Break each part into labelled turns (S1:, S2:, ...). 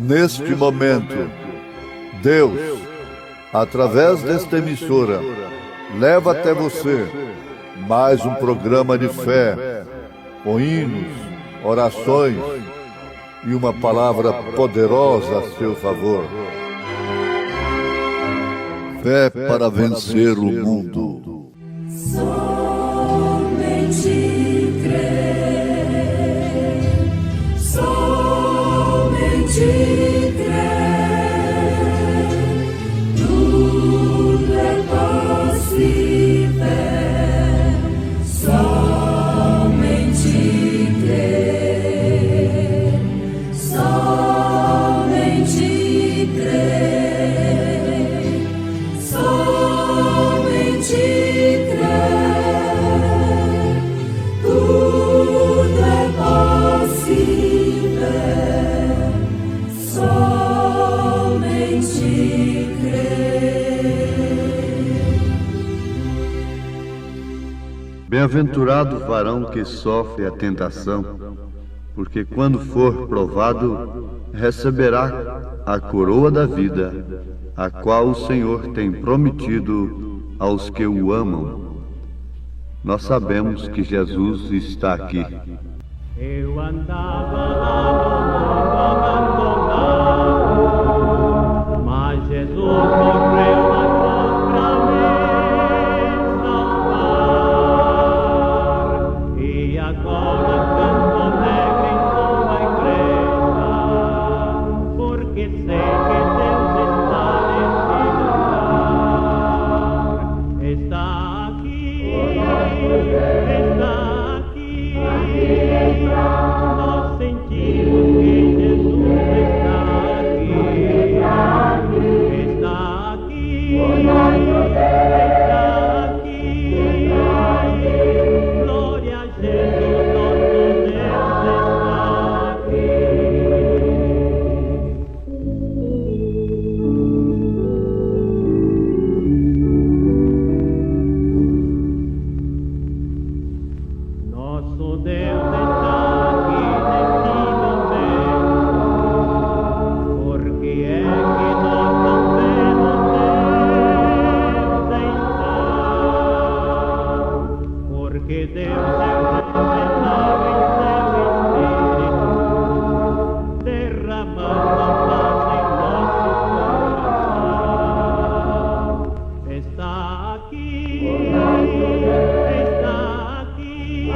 S1: Neste momento, Deus, através desta emissora, leva até você mais um programa de fé, com hinos, orações e uma palavra poderosa a seu favor. Fé para vencer o mundo.
S2: Somente crer, somente crer, tudo é possível, somente crer, somente crer, somente crer, tudo é possível, somente crer.
S3: Bem-aventurado o varão que sofre a tentação, porque quando for provado, receberá a coroa da vida, a qual o Senhor tem prometido aos que o amam. Nós sabemos que Jesus está aqui.
S4: Eu andava lá no mundo abandonado, mas Jesus morreu na cruz pra me salvar. E agora canto alegre em sua igreja, porque sei que Deus está nesse lugar. Está aqui, está aqui. Nós sentimos que Jesus está aqui, está aqui, está aqui. Glória a Jesus, nosso Deus está aqui. Nosso Deus está aqui nesse momento, porque é que nós não vemos Deus entrar, porque Deus é revelado em seu Espírito, derramando a paz em nosso coração. Está aqui, está aqui.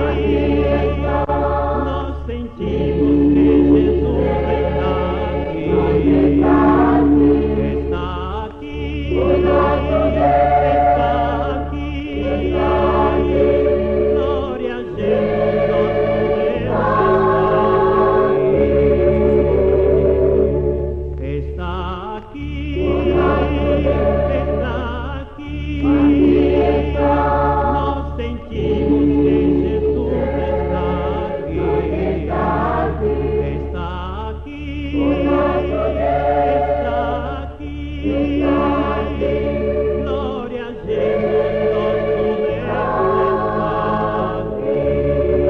S4: Nós sentimos que Jesus está aqui, está aqui, está aqui. Glória a Jesus, nosso Deus está aqui, está aqui. Nós sentimos que Jesus está aqui, está aqui, está aqui. Glória a Jesus, nosso Deus está aqui.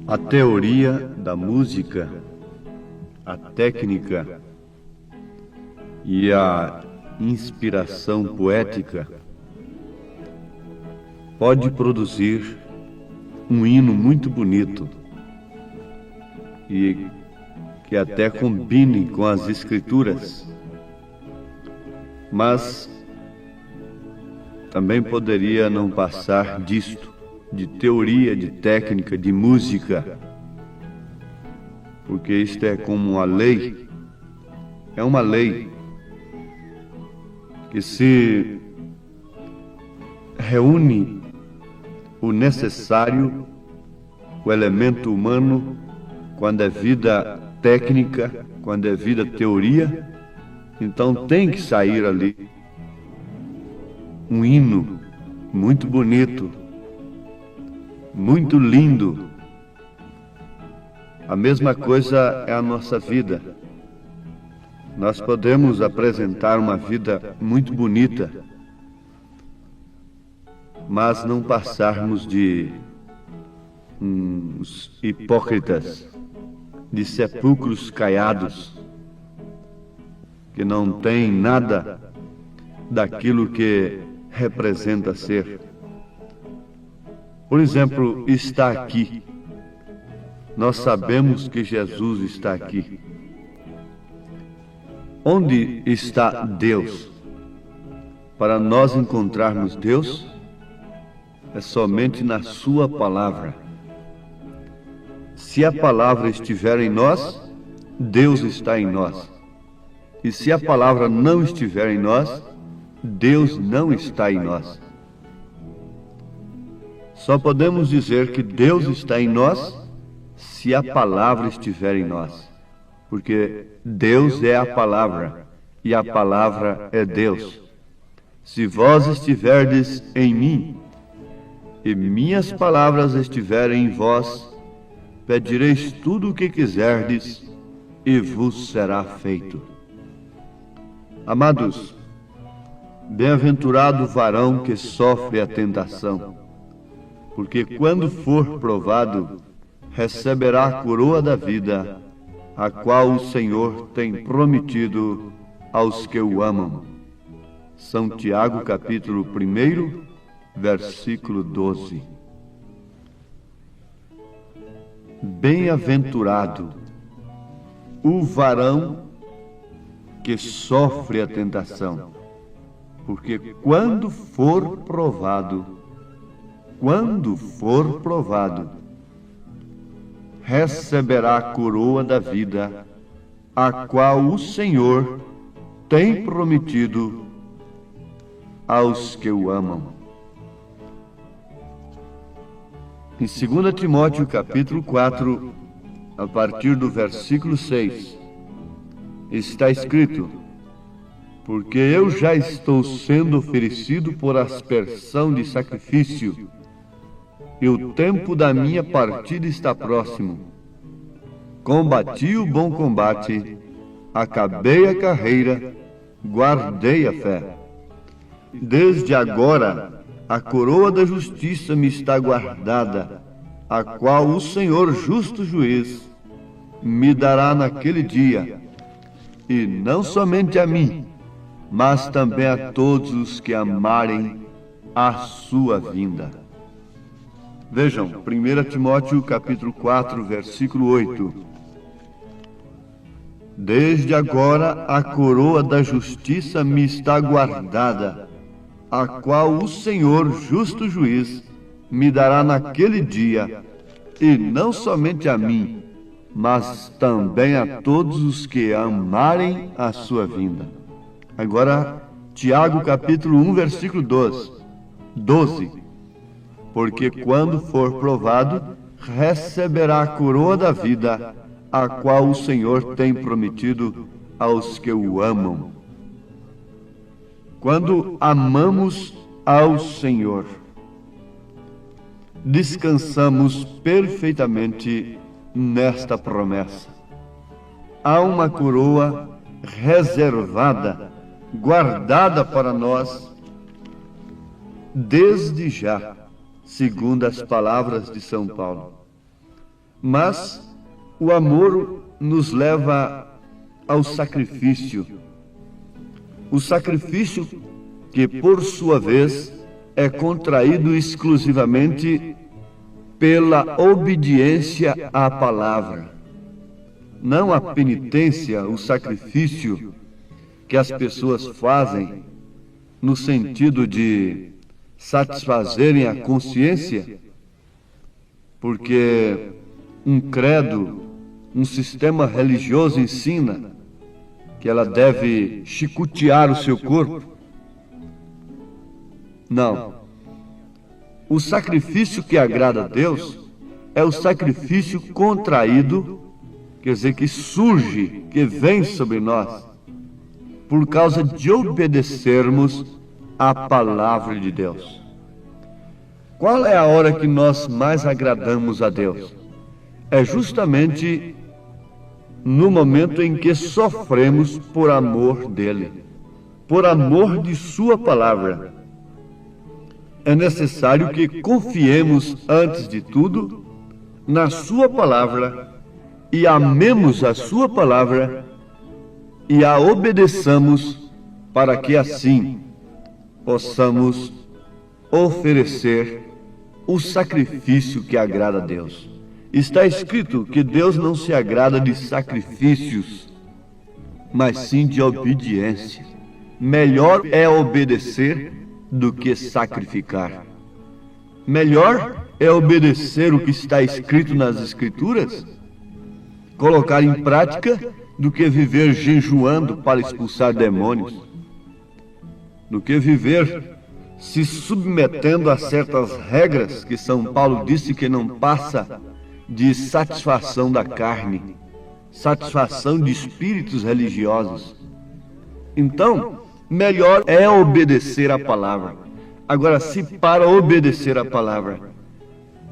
S3: A teoria da música, a técnica e a inspiração poética pode produzir um hino muito bonito e que até combine com as escrituras, mas também poderia não passar disto, de teoria, de técnica, de música, porque isto é como uma lei, é uma lei que se reúne o necessário, o elemento humano, quando é vida técnica, quando é vida teoria, então tem que sair ali um hino muito bonito, muito lindo. A mesma coisa é a nossa vida. Nós podemos apresentar uma vida muito bonita, mas não passarmos de uns hipócritas, de sepulcros caiados, que não têm nada daquilo que representa ser. Por exemplo, está aqui. Nós sabemos que Jesus está aqui. Onde está Deus? Para nós encontrarmos Deus, é somente na sua palavra. Se a palavra estiver em nós, Deus está em nós. E se a palavra não estiver em nós, Deus não está em nós. Só podemos dizer que Deus está em nós se a palavra estiver em nós. Porque Deus é a palavra, e a palavra é Deus. Se vós estiverdes em mim, e minhas palavras estiverem em vós, pedireis tudo o que quiserdes, e vos será feito. Amados, bem-aventurado o varão que sofre a tentação, porque quando for provado, receberá a coroa da vida, a qual o Senhor tem prometido aos que o amam. São Tiago, capítulo 1, versículo 12. Bem-aventurado o varão que sofre a tentação, porque quando for provado, receberá a coroa da vida, a qual o Senhor tem prometido aos que o amam. Em 2 Timóteo, capítulo 4, a partir do versículo 6, está escrito: porque eu já estou sendo oferecido por aspersão de sacrifício, e o tempo da minha partida está próximo. Combati o bom combate, acabei a carreira, guardei a fé. Desde agora, a coroa da justiça me está guardada, a qual o Senhor justo juiz me dará naquele dia, e não somente a mim, mas também a todos os que amarem a sua vinda. Vejam, 1 Timóteo capítulo 4, versículo 8. Desde agora a coroa da justiça me está guardada, a qual o Senhor, justo juiz, me dará naquele dia, e não somente a mim, mas também a todos os que amarem a sua vinda. Agora, Tiago capítulo 1, versículo 12. Porque quando for provado, receberá a coroa da vida, a qual o Senhor tem prometido aos que o amam. Quando amamos ao Senhor, descansamos perfeitamente nesta promessa. Há uma coroa reservada, guardada para nós, desde já, segundo as palavras de São Paulo. Mas o amor nos leva ao sacrifício. O sacrifício que, por sua vez, é contraído exclusivamente pela obediência à palavra. Não a penitência, o sacrifício que as pessoas fazem no sentido de satisfazerem a consciência, porque um credo, um sistema religioso ensina que ela deve chicotear o seu corpo. Não. O sacrifício que agrada a Deus é o sacrifício contraído, quer dizer, que surge, que vem sobre nós, por causa de obedecermos à palavra de Deus. Qual é a hora que nós mais agradamos a Deus? É justamente no momento em que sofremos por amor dele, por amor de sua palavra. É necessário que confiemos, antes de tudo, na sua palavra e amemos a sua palavra e a obedeçamos, para que assim possamos oferecer o sacrifício que agrada a Deus. Está escrito que Deus não se agrada de sacrifícios, mas sim de obediência. Melhor é obedecer do que sacrificar. Melhor é obedecer o que está escrito nas Escrituras, colocar em prática, do que viver jejuando para expulsar demônios, do que viver se submetendo a certas regras que São Paulo disse que não passa de satisfação da carne, satisfação de espíritos religiosos. Então, melhor é obedecer a palavra. Agora, se para obedecer a palavra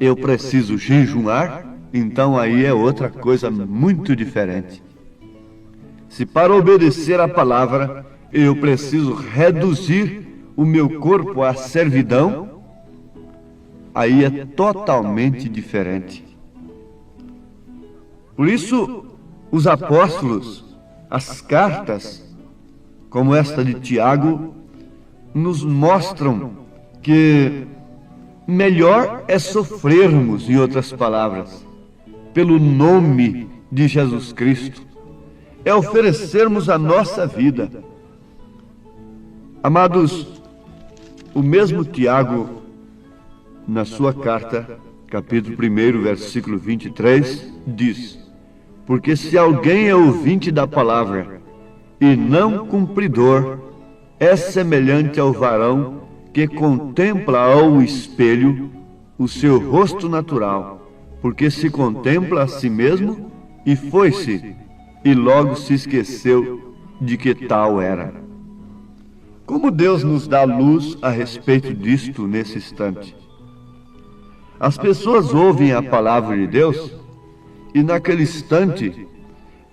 S3: eu preciso jejuar, então aí é outra coisa muito diferente. Se para obedecer a palavra eu preciso reduzir o meu corpo à servidão, aí é totalmente diferente. Por isso, os apóstolos, as cartas, como esta de Tiago, nos mostram que melhor é sofrermos, em outras palavras, pelo nome de Jesus Cristo, é oferecermos a nossa vida. Amados, o mesmo Tiago, na sua carta, capítulo 1, versículo 23, diz: porque se alguém é ouvinte da palavra e não cumpridor, é semelhante ao varão que contempla ao espelho o seu rosto natural, porque se contempla a si mesmo e foi-se, e logo se esqueceu de que tal era. Como Deus nos dá luz a respeito disto nesse instante? As pessoas ouvem a palavra de Deus e naquele instante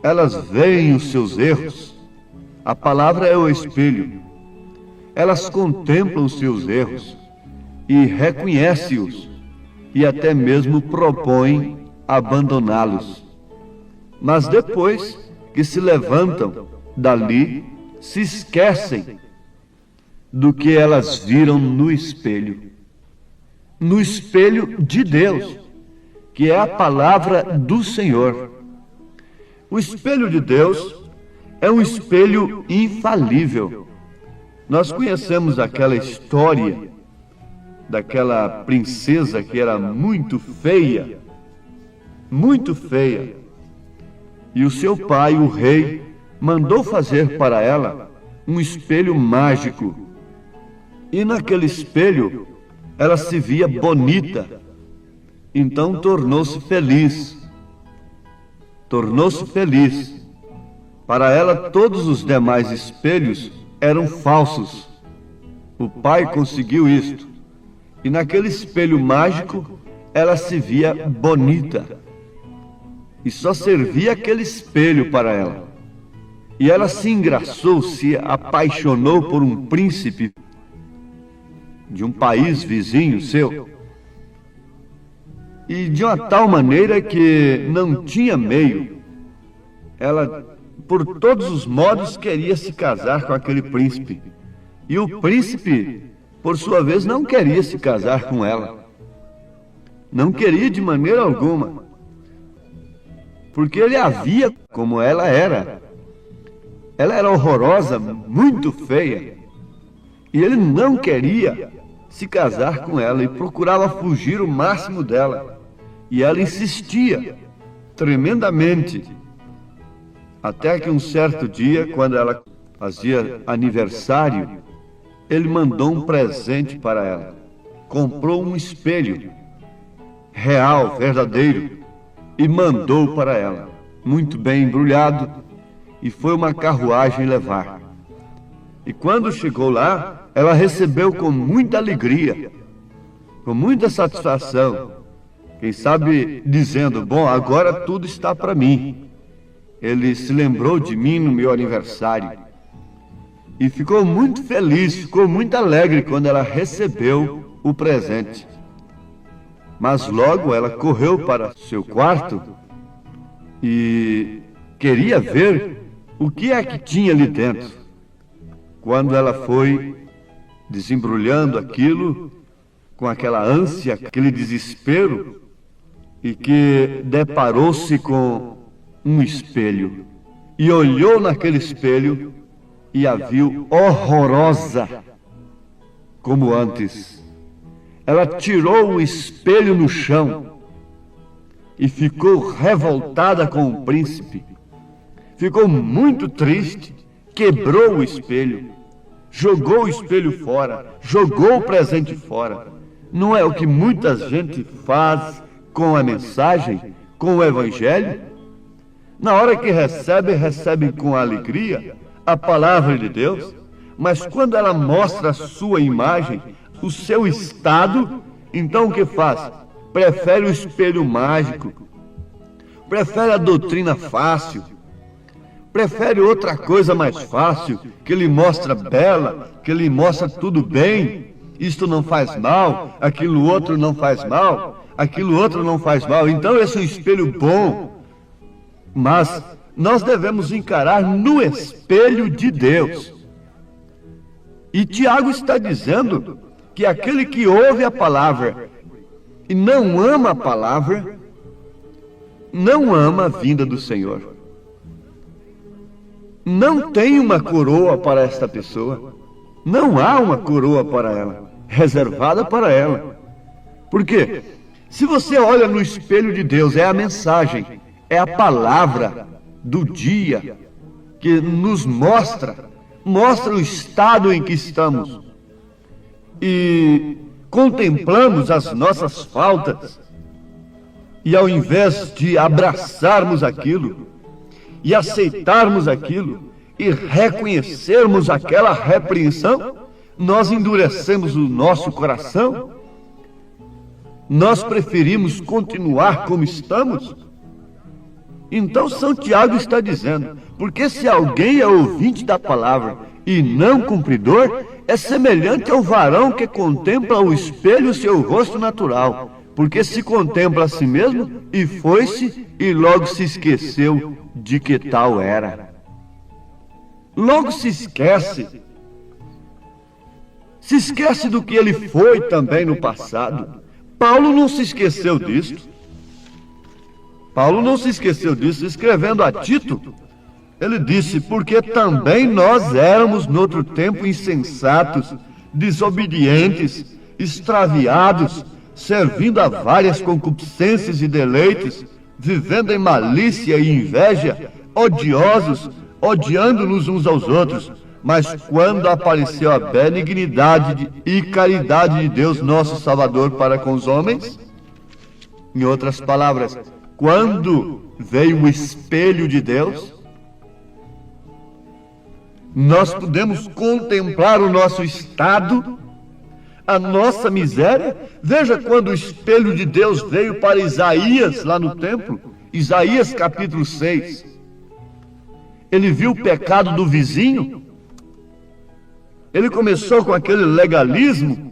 S3: elas veem os seus erros. A palavra é o espelho. Elas contemplam os seus erros e reconhecem-os e até mesmo propõem abandoná-los. Mas depois que se levantam dali, se esquecem do que elas viram no espelho de Deus, que é a palavra do Senhor. O espelho de Deus é um espelho infalível. Nós conhecemos aquela história daquela princesa que era muito feia, e o seu pai, o rei, mandou fazer para ela um espelho mágico. E naquele espelho ela se via bonita, então tornou-se feliz. Para ela, todos os demais espelhos eram falsos. O pai conseguiu isto. E naquele espelho mágico, ela se via bonita. E só servia aquele espelho para ela. E ela se engraçou, se apaixonou por um príncipe de um país vizinho seu. E de uma tal maneira que não tinha meio. Ela, por todos os modos, queria se casar com aquele príncipe. E o príncipe, por sua vez, não queria se casar com ela. Não queria de maneira alguma. Porque ele a via como ela era. Ela era horrorosa, muito feia. E ele não queria se casar com ela e procurava fugir o máximo dela. E ela insistia tremendamente. Até que um certo dia, quando ela fazia aniversário, ele mandou um presente para ela. Comprou um espelho real, verdadeiro, e mandou para ela, muito bem embrulhado, e foi uma carruagem levar. E quando chegou lá, ela recebeu com muita alegria com muita satisfação, quem sabe dizendo, bom, agora tudo está para mim. Ele se lembrou de mim no meu aniversário e ficou muito feliz, ficou muito alegre quando ela recebeu o presente. Mas logo ela correu para seu quarto e queria ver o que é que tinha ali dentro. Quando ela foi desembrulhando aquilo, com aquela ânsia, aquele desespero, e que deparou-se com um espelho, e olhou naquele espelho e a viu horrorosa, como antes. Ela tirou o espelho no chão e ficou revoltada com o príncipe. Ficou muito triste, quebrou o espelho, jogou o espelho fora, jogou o presente fora. Não é o que muita gente faz com a mensagem, com o evangelho? Na hora que recebe com alegria a palavra de Deus, mas quando ela mostra a sua imagem, o seu estado, então o que faz? Prefere o espelho mágico, prefere a doutrina fácil, prefere outra coisa mais fácil, que lhe mostra bela, que lhe mostra tudo bem. Isto não faz mal, aquilo outro não faz mal, aquilo outro não faz mal. Então esse é um espelho bom. Mas nós devemos encarar no espelho de Deus. E Tiago está dizendo que aquele que ouve a palavra e não ama a palavra, não ama a vinda do Senhor. Não tem uma coroa para esta pessoa. Não há uma coroa para ela, reservada para ela. Por quê? Se você olha no espelho de Deus, é a mensagem, é a palavra do dia que nos mostra o estado em que estamos. E contemplamos as nossas faltas. E ao invés de abraçarmos aquilo, e aceitarmos aquilo, e reconhecermos aquela repreensão, nós endurecemos o nosso coração, nós preferimos continuar como estamos. Então São Tiago está dizendo, porque se alguém é ouvinte da palavra e não cumpridor, é semelhante ao varão que contempla o espelho o seu rosto natural, porque se contempla a si mesmo e foi-se e logo se esqueceu de que tal era. Logo se esquece do que ele foi também no passado. Paulo não se esqueceu disto. Paulo não se esqueceu disso, escrevendo a Tito, ele disse, porque também nós éramos noutro tempo insensatos, desobedientes, extraviados, servindo a várias concupiscências e deleites, vivendo em malícia e inveja, odiosos, odiando-nos uns aos outros. Mas quando apareceu a benignidade e caridade de Deus, nosso Salvador, para com os homens, em outras palavras, quando veio o espelho de Deus, nós podemos contemplar o nosso estado, a nossa miséria. Veja quando o espelho de Deus veio para Isaías lá no templo, Isaías capítulo 6. Ele viu o pecado do vizinho. Ele começou com aquele legalismo?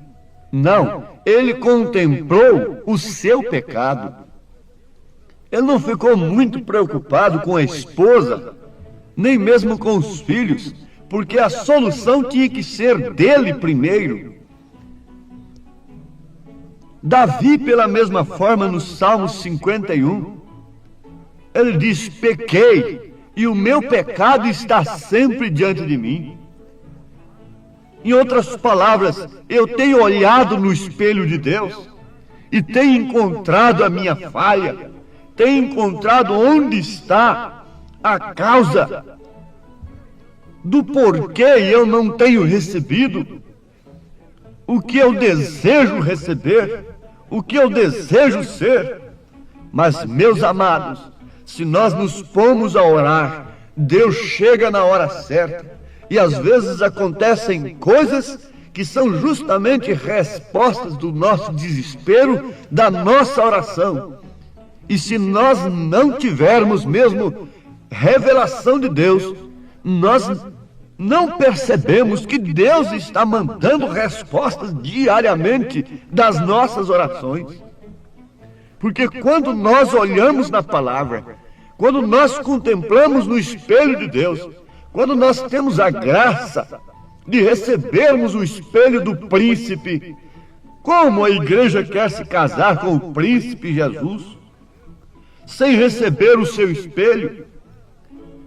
S3: Não, ele contemplou o seu pecado. Ele não ficou muito preocupado com a esposa, nem mesmo com os filhos, porque a solução tinha que ser dele primeiro. Davi, pela mesma forma, no Salmo 51, ele diz, pequei, e o meu pecado está sempre diante de mim. Em outras palavras, eu tenho olhado no espelho de Deus e tenho encontrado a minha falha, tenho encontrado onde está a causa do porquê eu não tenho recebido o que eu desejo receber, o que eu desejo ser. Mas, meus amados, se nós nos pomos a orar, Deus chega na hora certa. E às vezes acontecem coisas que são justamente respostas do nosso desespero, da nossa oração. E se nós não tivermos mesmo revelação de Deus, nós não percebemos que Deus está mandando respostas diariamente das nossas orações. Porque quando nós olhamos na palavra, quando nós contemplamos no espelho de Deus, quando nós temos a graça de recebermos o espelho do príncipe, como a igreja quer se casar com o príncipe Jesus, sem receber o seu espelho,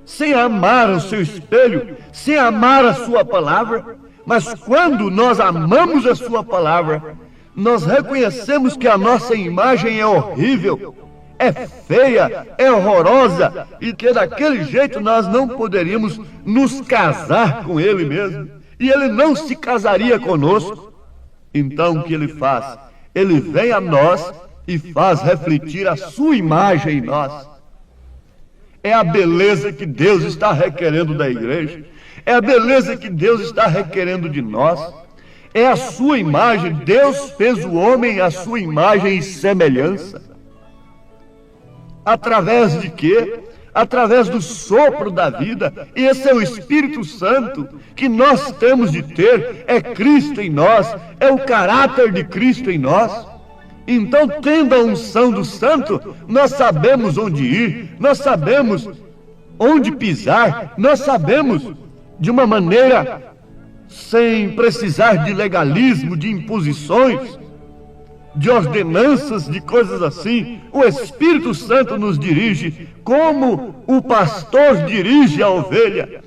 S3: sem amar o seu espelho, sem amar a sua palavra? Mas quando nós amamos a sua palavra, nós reconhecemos que a nossa imagem é horrível, é feia, é horrorosa, e que daquele jeito nós não poderíamos nos casar com Ele mesmo, e Ele não se casaria conosco. Então o que Ele faz? Ele vem a nós e faz refletir a sua imagem em nós. É a beleza que Deus está requerendo da igreja, é a beleza que Deus está requerendo de nós. É a sua imagem. Deus fez o homem à sua imagem e semelhança. Através de quê? Através do sopro da vida. E esse é o Espírito Santo que nós temos de ter. É Cristo em nós, é o caráter de Cristo em nós. Então, tendo a unção do Santo, nós sabemos onde ir, nós sabemos onde pisar, nós sabemos de uma maneira sem precisar de legalismo, de imposições, de ordenanças, de coisas assim. O Espírito Santo nos dirige como o pastor dirige a ovelha.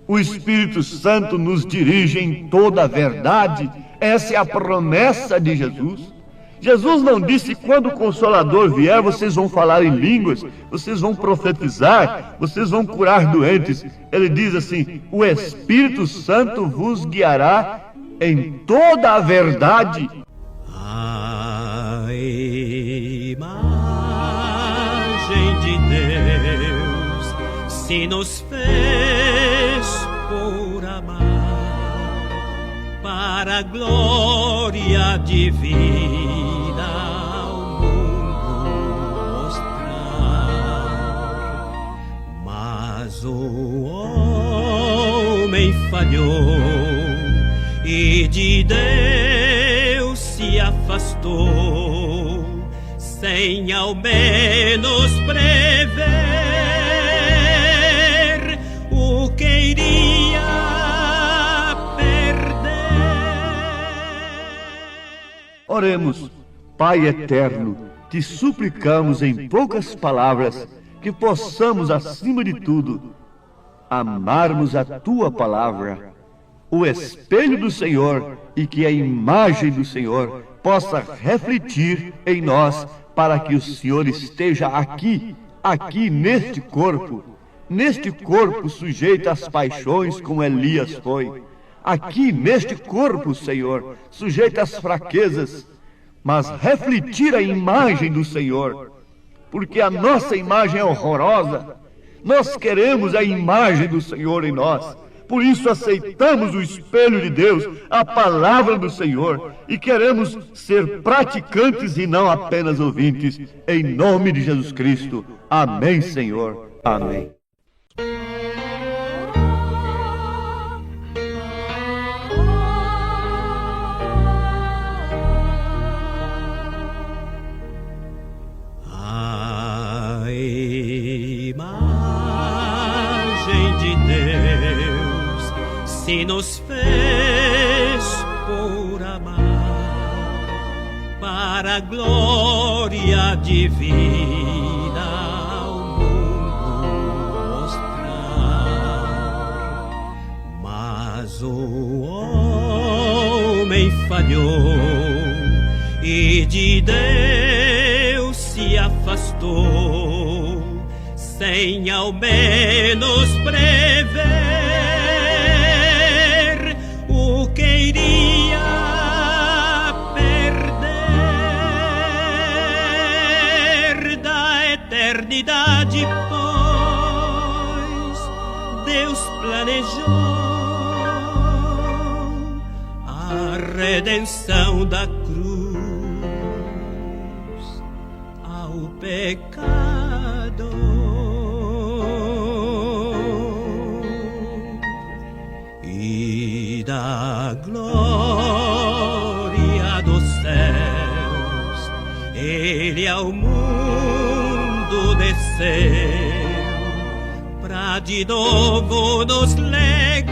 S3: O Espírito Santo nos dirige em toda a verdade. Essa é a promessa de Jesus. Jesus não disse: quando o Consolador vier, vocês vão falar em línguas, vocês vão profetizar, vocês vão curar doentes. Ele diz assim: o Espírito Santo vos guiará em toda a verdade.
S5: A imagem de Deus se nos fez por amar, para a glória divina ao mundo mostrar. Mas o homem falhou e de Deus se afastou, sem ao menos prever o que iria perder.
S3: Oremos. Pai eterno, te suplicamos em poucas palavras que possamos, acima de tudo, amarmos a tua palavra, o espelho do Senhor, e que a imagem do Senhor possa refletir em nós, para que o Senhor esteja aqui neste corpo sujeito às paixões como Elias foi, aqui neste corpo, Senhor, sujeito às fraquezas, mas refletir a imagem do Senhor, porque a nossa imagem é horrorosa. Nós queremos a imagem do Senhor em nós. Por isso aceitamos o espelho de Deus, a palavra do Senhor, e queremos ser praticantes e não apenas ouvintes, em nome de Jesus Cristo. Amém, Senhor. Amém.
S5: A imagem de Deus se nos fez por amar, para a glória divina ao mundo mostrar. Mas o homem falhou e de Deus se afastou, sem ao menos prever o que iria perder. Da eternidade, pois, Deus planejou redenção da cruz ao pecado. E da glória dos céus ele ao mundo desceu pra de novo nos legar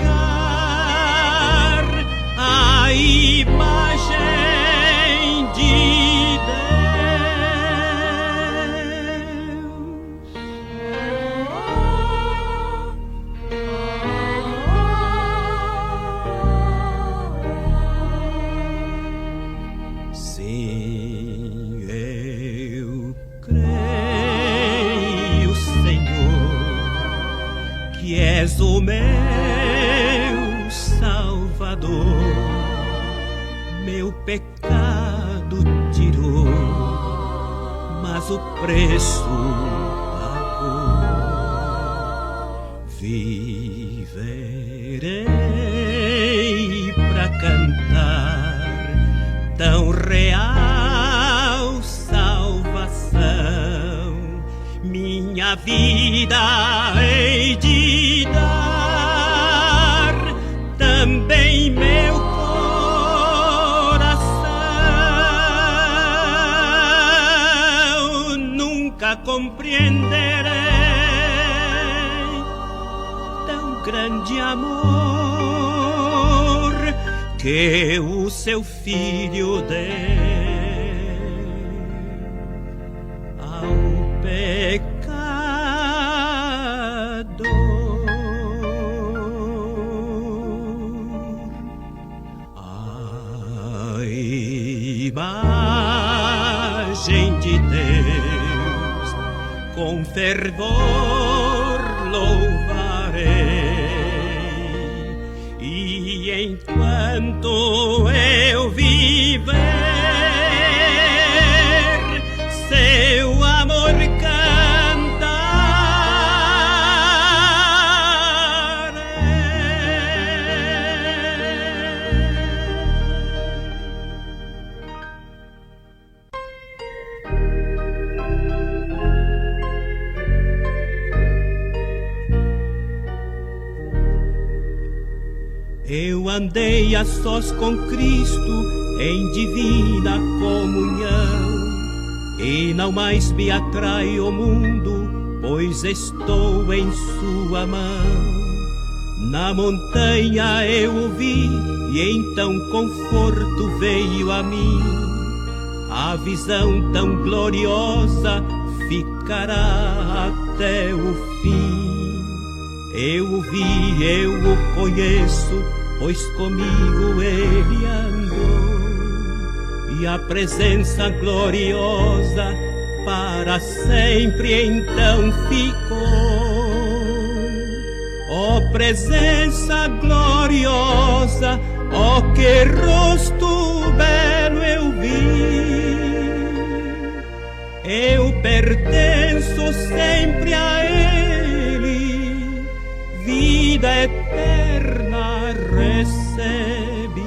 S5: a imagem de Deus. Sim, eu creio, Senhor, que és o meu Salvador, meu pecado tirou, mas o preço pagou. Viverei pra cantar tão real salvação, minha vida hei de dar, também meu coração. Nunca compreenderei tão grande amor que o seu filho deu ao pecado. A imagem de Deus com fervor louvarei, e enquanto eu viver, seu amor eu andei a sós com Cristo em divina comunhão, e não mais me atrai o mundo, pois estou em sua mão. Na montanha eu o vi, e então conforto veio a mim. A visão tão gloriosa ficará até o fim. Eu o vi, eu o conheço, pois comigo ele andou, e a presença gloriosa para sempre então ficou. Ó presença gloriosa, ó que rosto belo eu vi, eu pertenço sempre a ele, vida eterna recebi.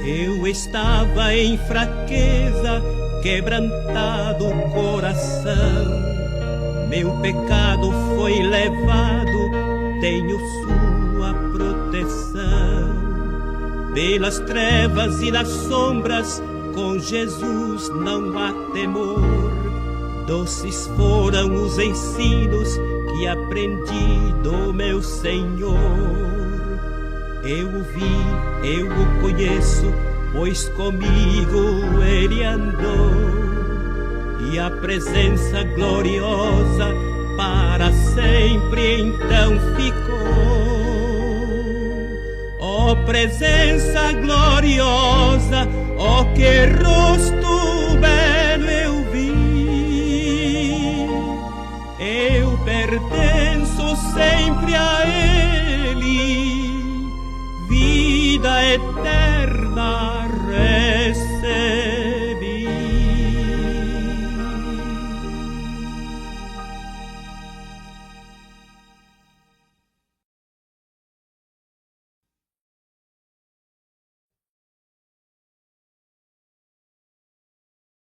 S5: Eu estava em fraqueza, quebrantado o coração, meu pecado foi levado, tenho sua proteção. Pelas trevas e nas sombras, com Jesus não há temor. Doces foram os ensinos que aprendi do meu Senhor. Eu o vi, eu o conheço, pois comigo ele andou, e a presença gloriosa para sempre então ficou. Ó presença gloriosa, ó que rosto belo eu vi, eu pertenço sempre a ele, vida eterna